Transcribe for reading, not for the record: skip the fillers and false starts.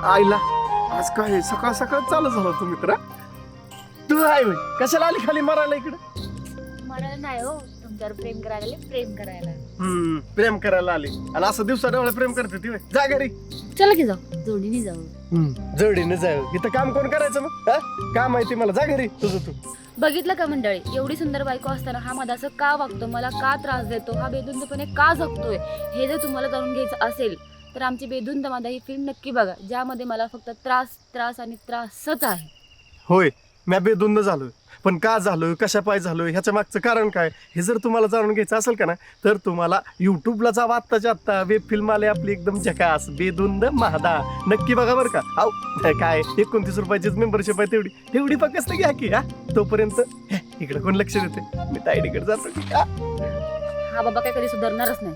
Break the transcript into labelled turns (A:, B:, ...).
A: आईला आज काय सकाळ सकाळ चालू झालं तू मित्र. तू आहे होय. कशाला आली खाली मारायला इकडे?
B: मला नाही हो, तुमच्यावर प्रेम करायला आले, प्रेम करायला.
A: प्रेम करायला आली आणि असं दिवसा डोळे प्रेम करते ती होय. जा घरी.
B: चला की जाऊ, जोडीने जाऊ.
A: जोडीने जाऊ. इथं काम कोण करायचं मग? हा? काम माहिती मला. जा घरी तुझं तू.
B: बघितलं का मंडळी, एवढी सुंदर बायको असताना हा माझा असं का वागतो, मला का त्रास देतो, हा बेधुंदपणे का जगतोय, हे जर तुम्हाला जाणून घ्यायचं असेल तर आमची बेधुंद मादा ही फिल्म नक्की बघा, ज्यामध्ये मला फक्त त्रास त्रास आणि त्रासच आहे.
A: होय, मी बेधुंद झालोय, पण का झालोय, कशा पाय झालोय, ह्याच्या मागचं कारण काय, हे जर तुम्हाला जाणून घ्यायचं असेल का ना, तर तुम्हाला युट्यूबला जावा. आत्ताच्या आत्ता वेब फिल्म आली आपली एकदम झकास, बेधुंद महादा. नक्की बघा बरं का. अहो काय 29 रुपयाचीच मेंबरशिप आहे, तेवढी फक्त घ्या की. हा तोपर्यंत इकडे कोण लक्ष देते, मी ताईडीकडे जातो.
B: हा बाबा काय कधी सुधारणारच नाही.